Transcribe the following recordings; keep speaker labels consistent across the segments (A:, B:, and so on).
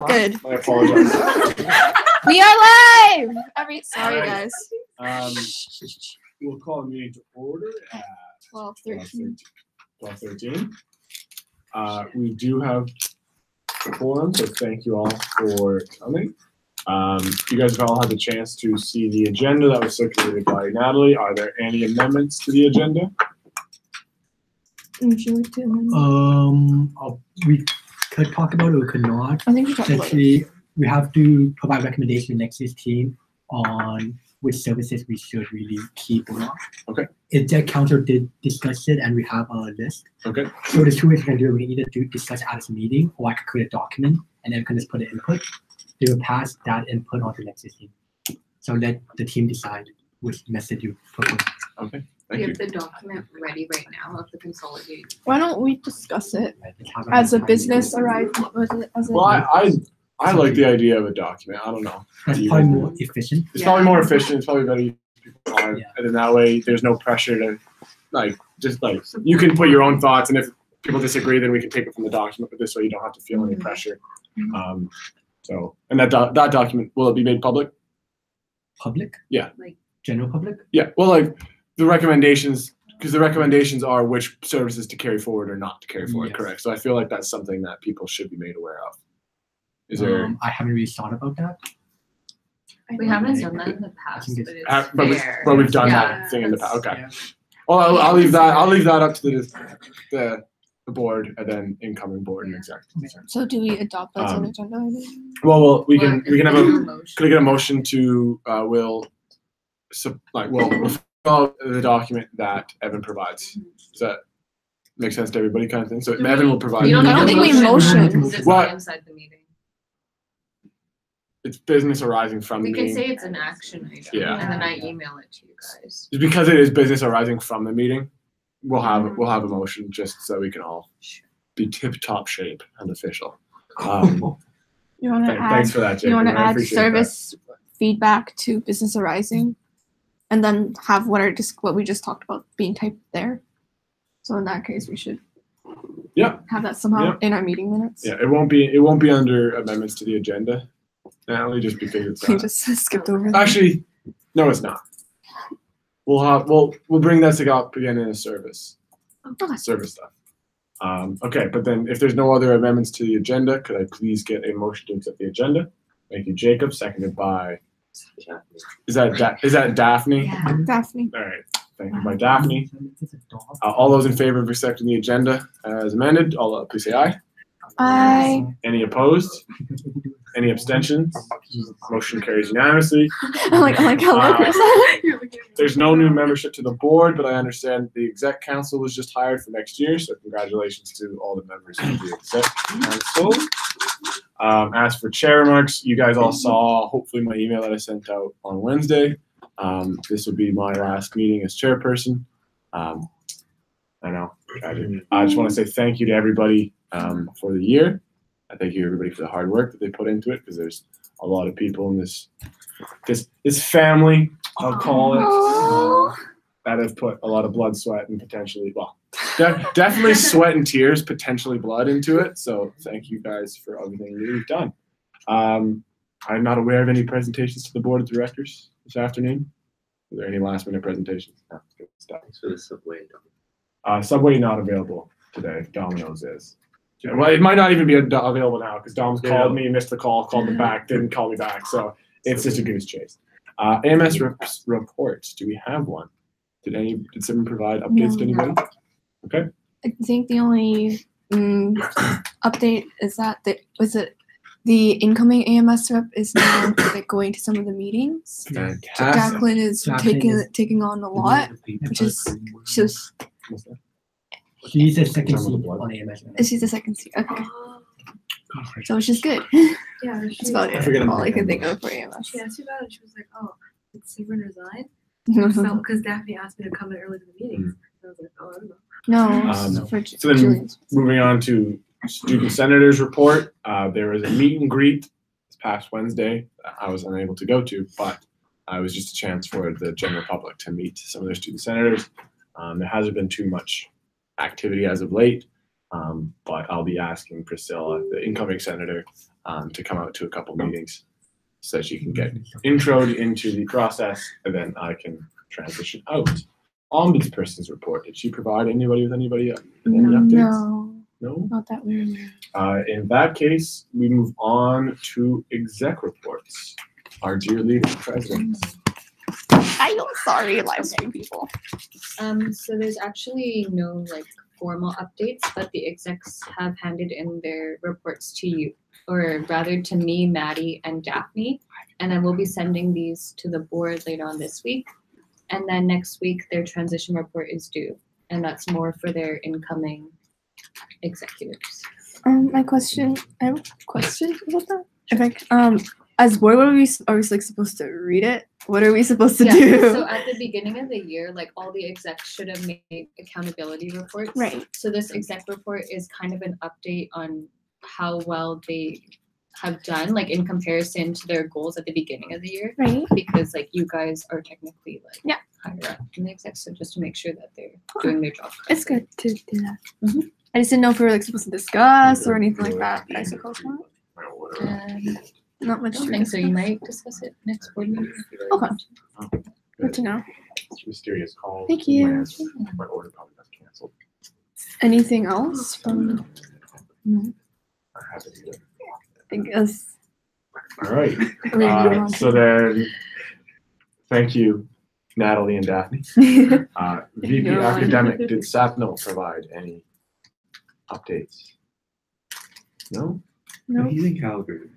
A: Good.
B: I apologize.
A: We are live! Sorry,
B: Alright.
A: guys.
B: We'll call the meeting to order at
A: 12:13.
B: 12:13. We do have a quorum, so thank you all for coming. You guys have all had the chance to see the agenda that was circulated by Natalie. Are there any amendments to the agenda?
A: Would you like to amend?
C: We could talk about it, we could not.
A: I think we talked about it.
C: Essentially, we have to provide recommendation to next year's team on which services we should really keep or not.
B: Okay.
C: If the council did discuss it and we have a list.
B: Okay.
C: So there's two ways we can do it. We can either discuss at this meeting, or I could create a document and then we can just put an input. They will pass that input on to next year's team. So let the team decide which method you propose.
B: Okay.
D: We
B: Thank
D: have
B: you.
D: the document ready right now of the consolidated.
A: Why don't we discuss it as a business arising?
B: Well, I like the idea of a document. I don't know.
C: That's probably more efficient.
B: It's probably more efficient. It's probably better.
C: Yeah.
B: And then that way, there's no pressure to, you can put your own thoughts, and if people disagree, then we can take it from the document. But this way, you don't have to feel any pressure. And that document, will it be made public?
C: Public?
B: Yeah.
D: Like
C: general public?
B: Yeah. Well, the recommendations, because the recommendations are which services to carry forward or not to carry forward.
C: Yes.
B: Correct. So I feel like that's something that people should be made aware of. Is there?
C: I haven't really thought about that.
D: We haven't done that in the past,
C: think
D: but
C: it's-
D: it's fair.
B: But we've done
D: Yeah,
B: that thing in the past. Okay.
C: Yeah.
B: Well, I'll leave that. I'll leave that up to the board and then incoming board and executive.
A: So do we adopt that as an agenda item?
B: Well, we can have a.
D: Motion.
B: Could I get a motion to we'll fill the document that Evan provides? Does that make sense to everybody, kind of thing? So Evan will provide.
D: You don't
A: I don't think we motioned.
D: because It's
B: What?
D: not inside the meeting.
B: It's business arising from the
D: We can
B: meeting.
D: say it's an action item,
B: Yeah.
D: and then I email it to you guys.
B: Just because it is business arising from the meeting, we'll have a motion just so we can all be tip top shape and official.
A: You want to add?
B: Thanks for that, Jacob.
A: You want to
B: I
A: add
B: appreciate that.
A: service feedback to business arising, and then have what we just talked about being typed there. So in that case, we should.
B: Yeah.
A: Have that somehow
B: Yeah.
A: in our meeting minutes.
B: Yeah, it won't be under amendments to the agenda. Natalie, just because it's
A: We just skipped over that.
B: actually no, it's not. We'll bring that up again in a service stuff. Okay, but then if there's no other amendments to the agenda, could I please get a motion to accept the agenda? Thank you, Jacob. Seconded by. Is that Daphne?
D: Yeah.
A: Daphne.
B: All right. Thank you by Daphne. All those in favor of accepting the agenda as amended, please say aye.
A: Aye.
B: Any opposed? Any abstentions? Motion carries unanimously.
A: I like how
B: There's no new membership to the board, but I understand the exec council was just hired for next year, so congratulations to all the members of the exec council. As for chair remarks, you guys all saw hopefully my email that I sent out on Wednesday. This will be my last meeting as chairperson. I know, tragic. I just want to say thank you to everybody for the year. I thank you everybody for the hard work that they put into it, because there's a lot of people in this family, I'll call it, that have put a lot of blood, sweat, and potentially, definitely sweat and tears, potentially blood into it. So thank you guys for everything that you've done. I'm not aware of any presentations to the board of directors this afternoon. Are there any last minute presentations? No, good stuff.
E: So the Subway.
B: Subway not available today. Domino's is. Well, it might not even be available now because Dom's called me, missed the call, called me back, didn't call me back. So it's just a goose chase. AMS reports. Do we have one? Did someone provide updates to anybody? Okay.
A: I think the only update is that the incoming AMS rep is now going to some of the meetings.
B: Fantastic.
A: Jacqueline is
C: Jacqueline
A: taking on a lot, which is just.
C: She's the second seat on AMS.
A: She's the second seat. Okay, so it's just good.
F: Yeah,
A: That's about
B: I forget
A: it.
B: I'm
A: All I can
B: thinking.
A: think of for AMS.
F: Yeah, too bad. She was like, "Oh, did Sabrin resign?" Because Daphne asked me to come in early to the meetings. So I was like, "Oh, I don't know."
A: No, for
B: So then
A: Julian's.
B: moving on to student senators report. There was a meet and greet this past Wednesday that I was unable to go to, but it was just a chance for the general public to meet some of their student senators. There hasn't been too much activity as of late. But I'll be asking Priscilla, the incoming senator, to come out to a couple meetings so that she can get introed into the process, and then I can transition out. Ombudsperson's report. Did she provide anybody with any updates? No?
A: Not that weird.
B: In that case, we move on to exec reports. Our dear leader president.
A: I'm sorry, live stream people.
D: So there's actually no like formal updates, but the execs have handed in their reports to you, or rather to me, Maddie, and Daphne, and then we'll be sending these to the board later on this week. And then next week, their transition report is due, and that's more for their incoming executives.
A: I have a question about that. If as board, are we like supposed to read it? What are we supposed to do?
D: So at the beginning of the year, like all the execs should have made accountability reports.
A: Right.
D: So this exec report is kind of an update on how well they have done, like in comparison to their goals at the beginning of the year.
A: Right.
D: Because like you guys are technically like higher up in the execs, so just to make sure that they're doing their job correctly.
A: It's good to do that. I just didn't know if we were like supposed to discuss or anything like that. But I suppose not. Not much.
D: I don't think so. You might discuss it next board meeting.
A: Okay. Good to know.
B: Mysterious call.
A: Thank you.
B: My order probably got canceled.
A: Anything else from?
B: I haven't either.
A: I guess.
B: All right. So then, thank you, Natalie and Daphne. VP
A: You're
B: Academic, did SAPNO provide any updates? No?
A: No.
E: He's in Calgary.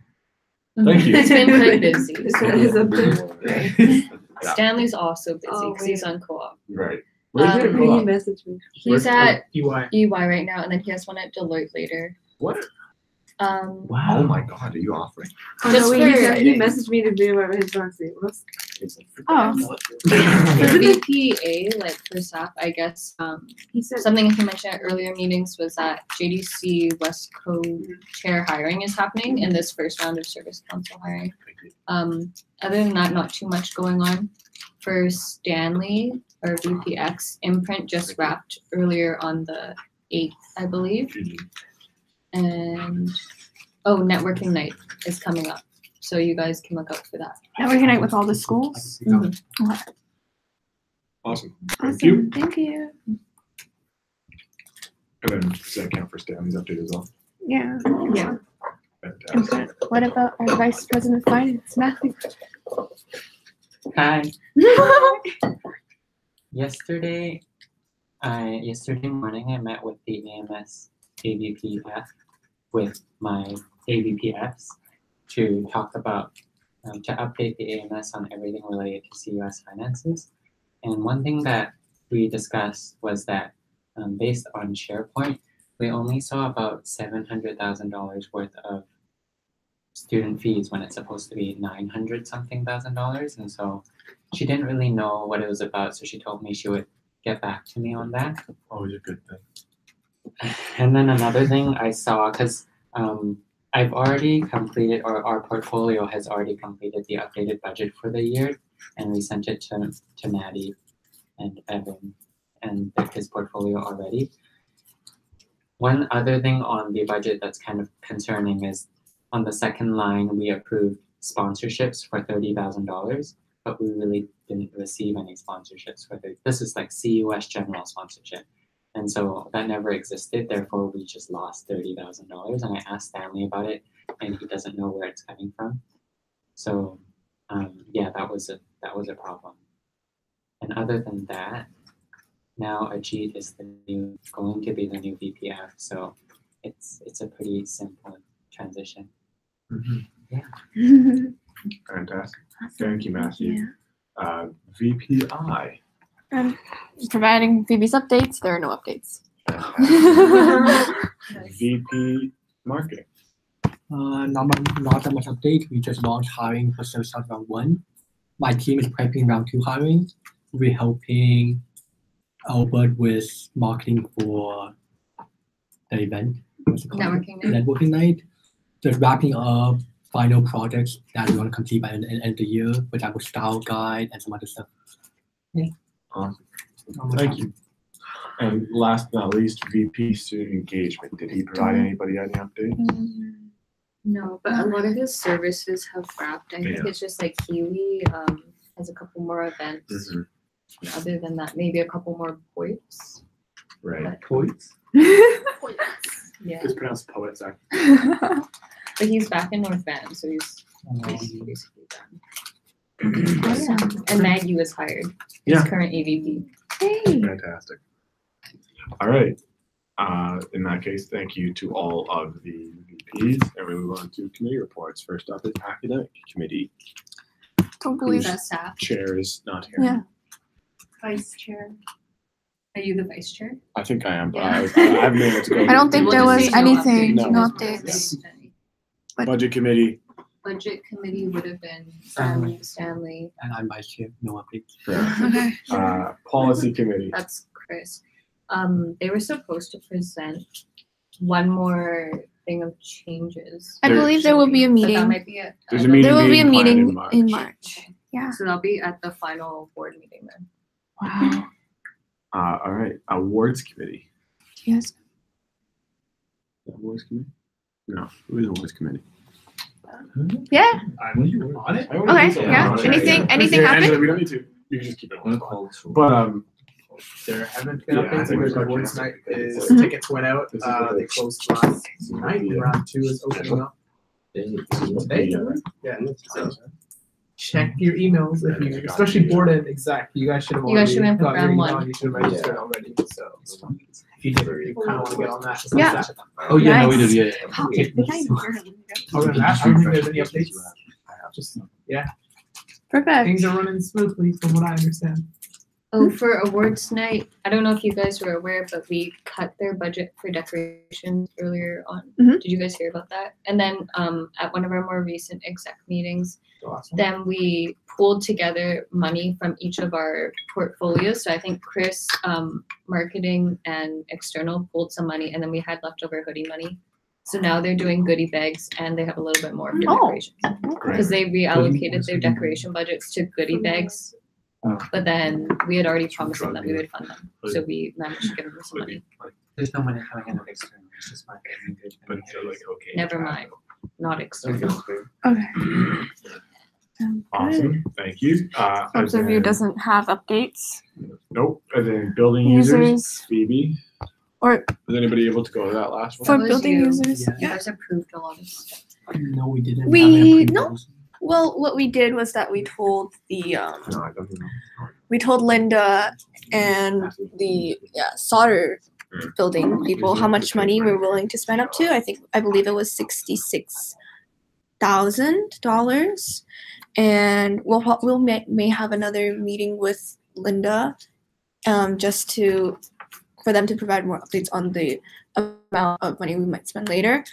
B: Thank you.
D: It's been quite busy.
F: Is up there.
B: Yeah.
D: Stanley's also busy
F: Oh,
D: because he's
F: wait.
D: on co-op.
B: Right. Where's
D: Um,
B: your
F: He
B: co-op?
F: messaged me.
D: He's at
C: EY.
D: EY right now, and then he has one at Deloitte later.
B: What?
E: Wow.
B: Oh my God, are you offering?
F: Oh,
D: Just
F: no, wait,
D: for-
F: he messaged me to do what his last name was.
A: Oh.
D: For VPA, like for SAP, I guess
F: He said
D: something he mentioned at earlier meetings was that JDC West Coast chair hiring is happening in this first round of service council hiring. Other than that, not too much going on. For Stanley or VPX, Imprint just wrapped earlier on the 8th, I believe. And networking night is coming up, so you guys can look out for that.
A: Networking night with all the schools.
B: Awesome. Thank you.
A: Thank you.
B: And then does that count for Stanley's update as well?
A: Yeah.
F: Yeah.
B: Fantastic.
A: What about our Vice President of Finance, Matthew?
G: Hi. Yesterday morning, I met with the AMS AVPF with my AVPFs to talk about, to update the AMS on everything related to CUS finances. And one thing that we discussed was that based on SharePoint, we only saw about $700,000 worth of student fees when it's supposed to be $900-something thousand. And so she didn't really know what it was about, so she told me she would get back to me on that.
B: Always a good thing.
G: And then another thing I saw, because I've already completed, or our portfolio has already completed the updated budget for the year, and we sent it to Maddie and Evan and his portfolio already. One other thing on the budget that's kind of concerning is on the second line, we approved sponsorships for $30,000, but we really didn't receive any sponsorships for this is like CUS general sponsorship. And so that never existed, therefore we just lost $30,000. And I asked Stanley about it, and he doesn't know where it's coming from. So yeah, that was a problem. And other than that, now Ajit is going to be the new VPF, so it's a pretty simple transition.
B: Mm-hmm. Fantastic. Thank you, Matthew. VPI.
A: Providing Phoebe's updates. There are no updates.
B: VP Marketing.
C: Not that much update. We just launched hiring for Service Start Round 1. My team is prepping Round 2 hiring. We're helping Albert with marketing for the event. What's it called?
D: Networking night.
C: Networking night. Just wrapping up final projects that we want to complete by the end of the year, for example, style guide and some other stuff.
B: Awesome. Thank you. And last but not least, VP student engagement. Did he provide anybody any updates?
D: No, but a lot of his services have wrapped. I think
B: Yeah.
D: it's just like Kiwi has a couple more events. Other than that, maybe a couple more points.
B: Right.
C: Points.
D: Yeah,
B: It's pronounced poet, sorry.
D: but he's back in North Van, so he's basically done. And Maggie was hired. His
B: Yeah.
D: current AVP.
A: Hey.
B: Fantastic. All right. In that case, thank you to all of the VPs, and we move on to committee reports. First up is academic committee.
A: Don't believe
D: Who's
A: it.
D: that staff?
B: Chair is not here.
A: Yeah.
F: Vice chair.
D: Are you the vice chair?
B: I think I am, but
D: Yeah.
B: I haven't been able to go.
A: I don't think
D: We'll
A: there
D: just
A: was
D: say no
A: anything,
B: updates.
A: no
B: No.
A: updates.
B: Budget committee.
D: Budget committee would have been Stanley.
C: And I'm vice chair. No updates.
A: Okay.
B: Policy committee.
D: That's Chris. They were supposed to present one more thing of changes.
A: I believe there will be a
D: But that
A: meeting.
D: might be
B: There's a meeting
A: There will be a
B: being planned
A: meeting
B: in
A: in
B: March.
A: March. Yeah.
D: So that'll be at the final board meeting then.
A: Wow.
B: All right. Awards committee.
A: Yes.
B: Is that awards committee? No. Who is awards committee?
A: Yeah.
B: I'm on it.
A: Okay. Yeah. Anything
B: Angela,
A: happen?
B: we don't need to. You can just keep it
E: I'm
B: on.
E: gonna call this.
B: But
H: There haven't been
B: Yeah, I
H: updates.
B: think
H: There's
B: we're
H: awards
B: good.
H: night is
A: Mhm.
H: tickets went out.
B: This is
H: They closed last night.
B: Yeah.
H: Round 2 is opening up today. Yeah. So check your emails if you, especially board and exec. You guys should have
D: You guys should
H: already
D: have
H: got your
D: round
H: email.
D: one.
H: You should have registered already. So if you did, you kind of want to get on that.
A: Yeah.
C: Oh yeah, no, we
A: Nice.
C: did. Yeah.
H: Other than that, I don't think there's any updates. Just
A: Perfect.
H: things are running smoothly from what I understand.
D: Oh, for awards night, I don't know if you guys were aware, but we cut their budget for decorations earlier on.
A: Mhm.
D: Did you guys hear about that? And then at one of our more recent exec meetings,
H: Awesome.
D: then we pooled together money from each of our portfolios. So I think Chris, marketing and external pulled some money, and then we had leftover hoodie money. So now they're doing goodie bags, and they have a little bit more for
A: Oh.
D: decorations
B: great.
D: because they reallocated their decoration budgets to goodie bags. But then we had already promised them that we would fund them, so we managed to give them some money.
G: There's no money coming in of external, it's just marketing and good.
B: But they're like, okay.
D: Never mind, not external.
A: Okay.
B: Awesome. Thank you. And
A: Obserview
B: then-
A: doesn't have updates.
B: Nope. And then building users.
A: Users.
B: Phoebe.
A: Or
B: Was anybody able to go to that last one?
A: for
D: was
A: building
D: you.
A: users.
C: Yeah.
D: You guys approved a lot of stuff.
C: No, we didn't.
A: We-
C: have
A: no. Well, what we did was that we told the
B: No, I don't know.
A: we told Linda and the solder building people how much money we're willing to spend up to. I believe it was $66,000, and we'll may have another meeting with Linda, just for them to provide more updates on the amount of money we might spend later.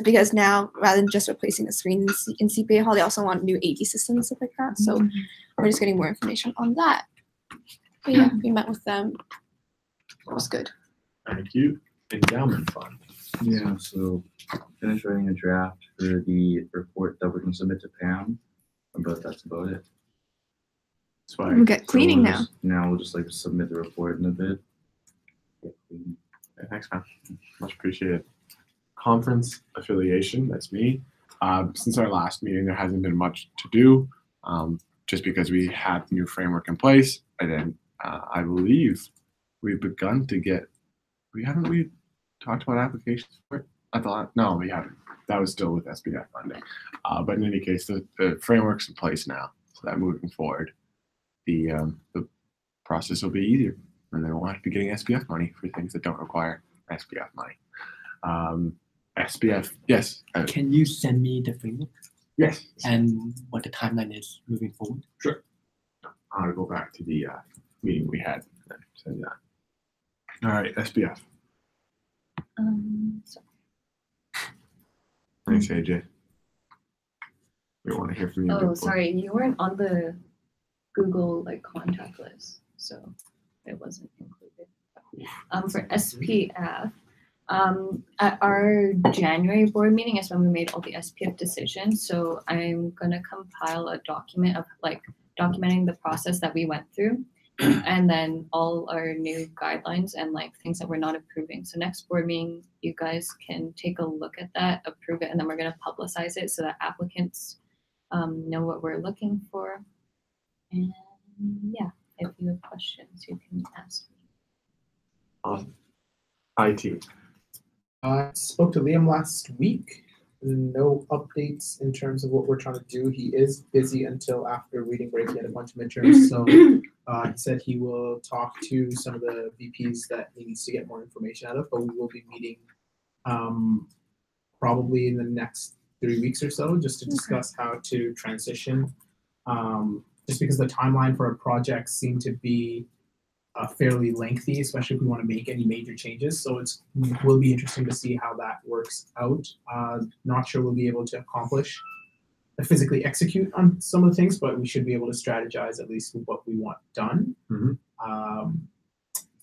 A: Because now rather than just replacing the screen in CPA Hall, they also want new AD systems and stuff like that. So we're just getting more information on that. But yeah, we met with them. It was good.
B: Thank you. Endowment fund.
E: Yeah, so finished writing a draft for the report that we're gonna submit to Pam, but that's about it.
B: That's fine.
A: We get cleaning
E: So
A: now.
E: Now we'll just like submit the report in a bit. Get clean.
B: Thanks, man. Much appreciated. Conference affiliation, that's me. Since our last meeting, there hasn't been much to do, just because we had new framework in place. And then I believe we've begun to get, we talked about applications for it? No, we haven't. That was still with SBF funding. But in any case, the framework's in place now. So that moving forward, the process will be easier. And they won't have to be getting SBF money for things that don't require SBF money. SBF, yes.
C: Can you send me the framework
B: Yes.
C: and what the timeline is moving forward?
B: I'll go back to the meeting we had. Send that. All right, SBF.
D: So
B: Thanks, AJ. We want to hear from you.
D: Oh, sorry, you weren't on the Google contact list, so it wasn't included. For SPF, at our January board meeting is when we made all the SPF decisions. So I'm gonna compile a document of documenting the process that we went through, and then all our new guidelines and like things that we're not approving. So next board meeting, you guys can take a look at that, approve it, and then we're going to publicize it so that applicants know what we're looking for. And yeah, if you have questions, you can ask me.
B: Awesome. IT.
H: I spoke to Liam last week. No updates in terms of what we're trying to do. He is busy until after reading break. He had a bunch of midterms, so he said he will talk to some of the VPs that he needs to get more information out of. But we will be meeting probably in the next 3 weeks or so, just to discuss how to transition. Just because the timeline for a project seemed to be fairly lengthy, especially if we want to make any major changes. So it will be interesting to see how that works out. Not sure we'll be able to physically execute on some of the things, but we should be able to strategize at least what we want done.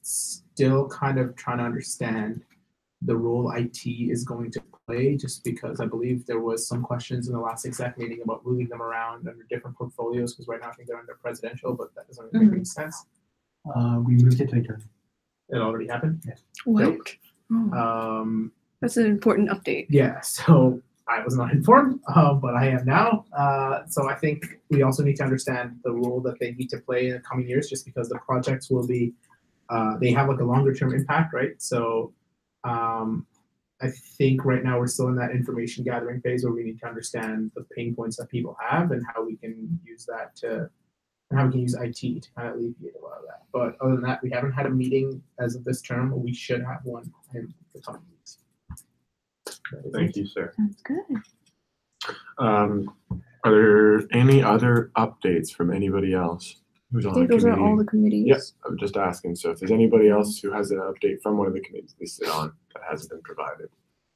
H: Still kind of trying to understand the role IT is going to play, just because I believe there was some questions in the last exec meeting about moving them around under different portfolios, because right now I think they're under presidential, but that doesn't really make any sense.
C: We moved it to internal.
H: It already happened?
C: Yes.
A: What?
H: Oh.
A: That's an important update.
H: Yeah, so I was not informed, but I am now. So I think we also need to understand the role that they need to play in the coming years, just because the projects will be, they have like a longer term impact, right? So I think right now we're still in that information gathering phase where we need to understand the pain points that people have and how we can use that and how we can use IT to kind of alleviate a lot of that. But other than that, we haven't had a meeting as of this term. We should have one in the coming weeks.
B: Thank you, sir.
A: Sounds good.
B: Are there any other updates from anybody else who's
A: I
B: on
A: think
B: the
A: those
B: committee?
A: are all the committees.
B: Yes, I'm just asking. So if there's anybody else who has an update from one of the committees they sit on that hasn't been provided,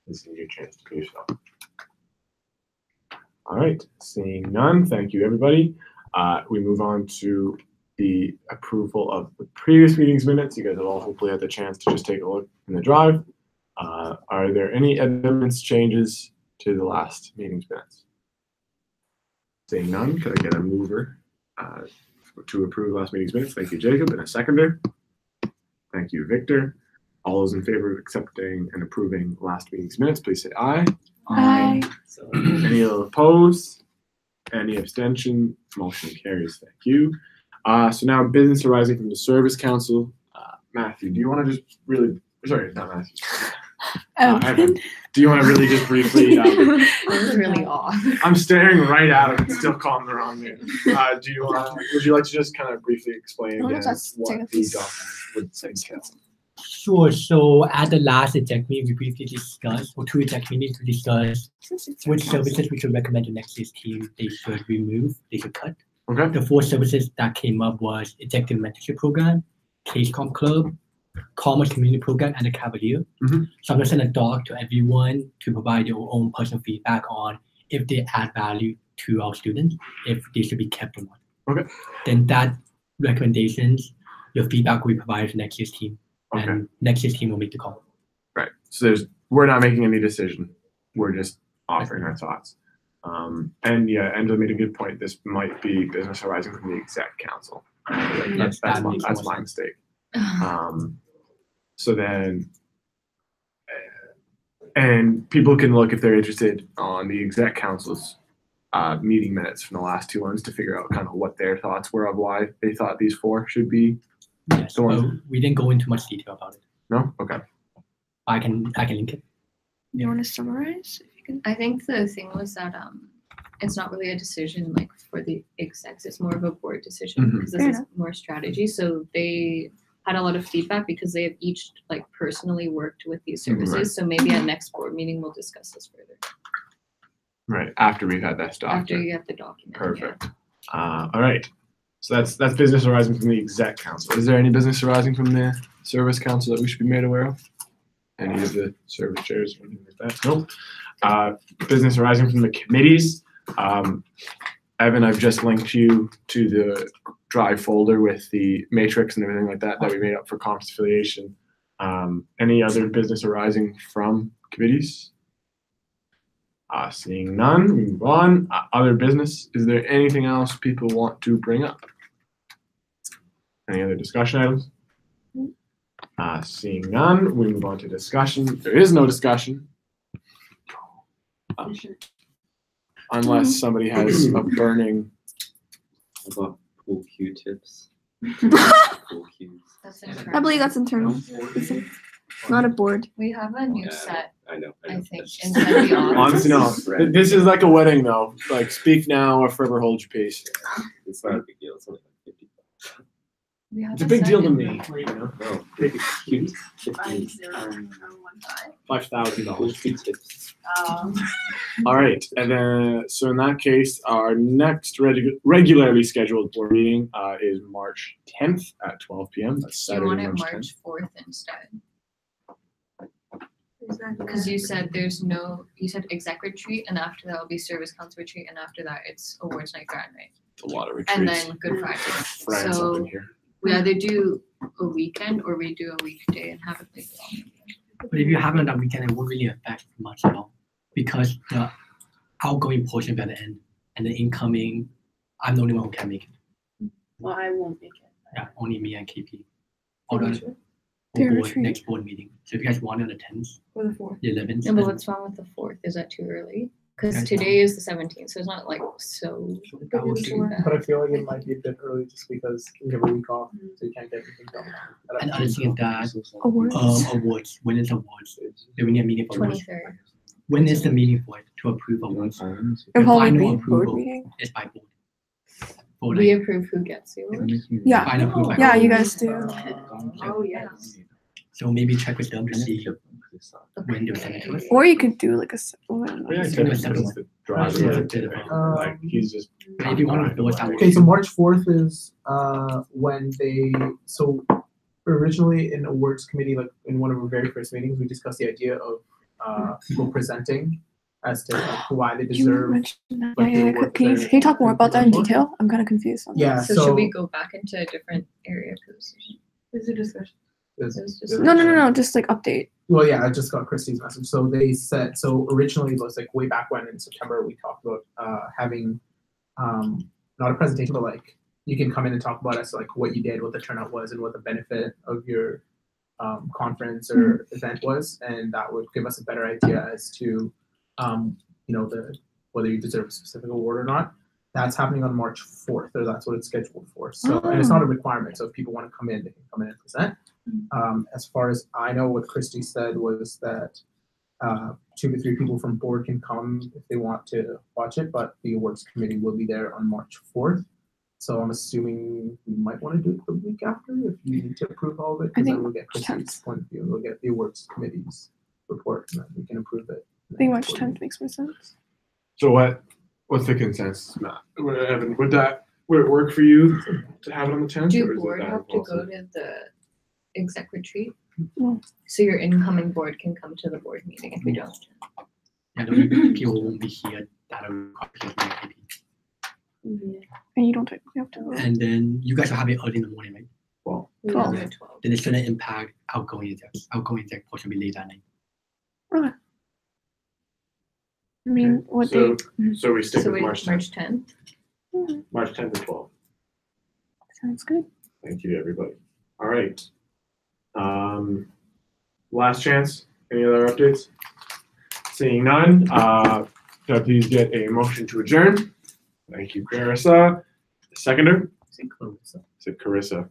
B: this is your chance to do so. All right, seeing none, thank you, everybody. We move on to the approval of the previous meeting's minutes. You guys have all hopefully had the chance to just take a look in the drive. Are there any amendments, changes to the last meeting's minutes? Seeing none, could I get a mover to approve last meeting's minutes? Thank you, Jacob, and a seconder. Thank you, Victor. All those in favor of accepting and approving last meeting's minutes, please say aye.
A: Aye.
B: Any opposed? Any abstention? Motion carries. Thank you. So now business arising from the Service Council. Matthew, do you want to just really, sorry, not Matthew. Evan, do you want to really just briefly?
D: It's really off.
B: I'm staring right at him and still calling the wrong name. Do you would you like to just kind of briefly explain again what the document would say?
C: Sure. So at the last exec meeting, we briefly discussed, or 2 exec meetings, we discussed which services we should recommend to next year's team they should remove, they should cut.
B: Okay.
C: The 4 services that came up was Executive Mentorship Program, Case Comp Club, Commerce Community Program, and the Cavalier. So I'm going to send a doc to everyone to provide their own personal feedback on if they add value to our students, if they should be kept or not.
B: Okay.
C: Then that recommendations, your feedback will be provided to next year's team.
B: Okay.
C: And next year's team will make the call.
B: Right. So we're not making any decision. We're just offering our thoughts. And yeah, Angela made a good point. This might be business arising from the exec council. That's my mistake. So then, and people can look if they're interested on the exec council's meeting minutes from the last 2 months to figure out kind of what their thoughts were of why they thought these 4 should be.
C: Yes. So we didn't go into much detail about it.
B: No? Okay.
C: I can link it.
A: Do you want to summarize? If you can.
D: I think the thing was that it's not really a decision like for the execs. It's more of a board decision because this is more strategy. So they had a lot of feedback because they have each like personally worked with these services.
B: Right.
D: So maybe at next board meeting we'll discuss this further.
B: Right. After we've had that document.
D: After you get the document.
B: Perfect. All right. So that's business arising from the exec council. Is there any business arising from the service council that we should be made aware of? Any of the service chairs or anything like that? Nope. Business arising from the committees. Evan, I've just linked you to the drive folder with the matrix and everything like that we made up for comps affiliation. Any other business arising from committees? Seeing none, we move on. Other business. Is there anything else people want to bring up? Any other discussion items? Seeing none, we move on to discussion. There is no discussion. Unless somebody has a burning.
E: How about pool Q-tips? Pool cues.
D: That's
A: I
D: internal.
A: believe that's internal. It's not a board.
D: We have a new
E: Yeah,
D: set,
E: I know.
D: I think,
E: That's
D: in
E: just-
D: the office.
B: Honestly, no. This is like a wedding, though. Like, speak now or forever hold your peace.
E: It's not a big deal. It's only like 50.
D: We have
B: It's a big
D: set
B: deal to
D: in
B: me.
D: the-
B: You know?
E: No,
B: Big,
E: cute.
B: $5,000.
E: Q-tips.
B: All right, and then so in that case, our next regularly scheduled board meeting is March 10th at 12 p.m. That's
D: Do you
B: Saturday,
D: want it
B: March 10th.
D: March 4th instead? Because you said you said exec retreat, and after that will be service council retreat, and after that it's awards night grand night,
B: It's a lot of
D: and
B: retreats.
D: then Good Friday.
B: France up
D: So
B: in here.
D: we either do a weekend or we do a weekday and have it like long.
C: But if you have it on that weekend, it won't really affect much at all because the outgoing portion at the end and the incoming, I'm the only one who can make it.
F: Well, I won't make it.
C: Yeah, only me and KP. Or
F: Which
C: the
F: one?
A: Their
C: board,
A: retreat.
C: next board meeting. So if you guys want on the 10th,
F: For the 4th.
C: the 11th,
D: No, but
C: then
D: what's wrong with the 4th? Is that too early? Because
C: That's
D: today is the 17th, so it's not like so.
C: that would
D: too
C: do.
D: bad.
H: But I feel like it might be a bit early just because you have a week off, so you can't get anything done.
C: And other thing is that
A: Awards.
C: awards. When is awards? Do we need a meeting for awards?
D: 23rd.
C: When is the meeting for it to approve awards?
A: It'll
C: The
A: probably
C: final
A: be a board
C: approval
A: meeting.
C: is by board. For
D: We
C: like
D: approve who gets the award.
A: Yeah.
C: final approval. by
A: Yeah,
C: board.
A: you guys do.
F: Oh, yes.
C: So maybe check with them to see when they'll send it to us.
A: Or you could do like a. I don't know.
B: Yeah,
C: It's
B: Kevin's
C: gonna be
B: just the driver.
C: It's a bit of a-
B: Like, he's just.
C: But if you want to do it that
H: Okay,
C: way,
H: so March 4th is when so originally in awards committee, like in one of our very first meetings, we discussed the idea of people presenting as to like, why they
A: You
H: deserve.
A: mentioned that.
H: like, the
A: Yeah,
H: award
A: can
H: that
A: you talk more about that in
H: they're-
A: detail? I'm kind of confused on that.
H: Yeah,
D: So should we go back into a different area? Because
F: There's a discussion.
H: There's-
D: It's just-
H: there's-
A: No. Just like update.
H: Well, yeah, I just got Christy's message. So they said, so originally it was like way back when in September, we talked about having not a presentation, but like you can come in and talk about us, like what you did, what the turnout was, and what the benefit of your conference or event was, and that would give us a better idea as to whether you deserve a specific award or not. That's happening on March 4th, or that's what it's scheduled for. So, and it's not a requirement. So if people want to come in, they can come in and present. As far as I know, what Christy said was that 2 to 3 people from board can come if they want to watch it, but the awards committee will be there on March 4th. So I'm assuming we might want to do it the week after if you need to approve all of it,
A: I
H: because then
A: think
H: we'll get Christy's
A: 10th.
H: point of view. We'll get the awards committee's report, and then we can approve it.
A: I think March 10th makes more sense.
B: So what's the consensus, Matt? Evan, would it work for you to have it on the 10th? or
D: Do
B: is it
D: board
B: that
D: have to
B: also-
D: go to the exec retreat?
A: No.
D: So your incoming board can come to the board meeting if we don't.
C: yeah, those people won't be here that are because of KP.
A: And you don't technically have to vote.
C: And then you guys will have it early in the morning, right?
D: We
A: Twelve.
D: have it 12.
C: Then it's gonna impact outgoing execs. Outgoing exec portion will be late that night.
A: I mean, what
B: So,
A: day?
B: so we stick
D: So
B: with
D: wait,
B: March 10th.
D: March 10th?
B: March 10th to 12th.
A: Sounds good.
B: Thank you, everybody. All right. Last chance. Any other updates? Seeing none, could I please get a motion to adjourn? Thank you, Carissa. Seconder? Is it Carissa?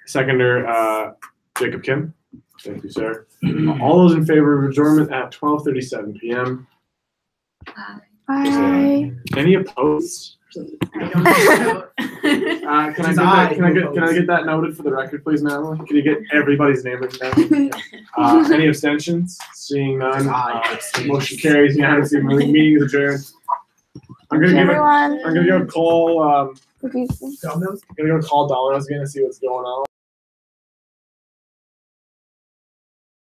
B: Seconder, Jacob Kim. Thank you, sir. All those in favor of adjournment at 12:37 p.m.
A: Bye.
B: Any opposed?
F: I don't know.
B: Can I get that noted for the record, please, Madeline? Can you get everybody's name written down? Any abstentions? Seeing none, motion carries unanimously. Meeting is adjourned. I'm gonna
A: Everyone.
B: go call
A: Cookies.
H: Domino's?
B: I'm gonna go call Domino's again to see what's going on.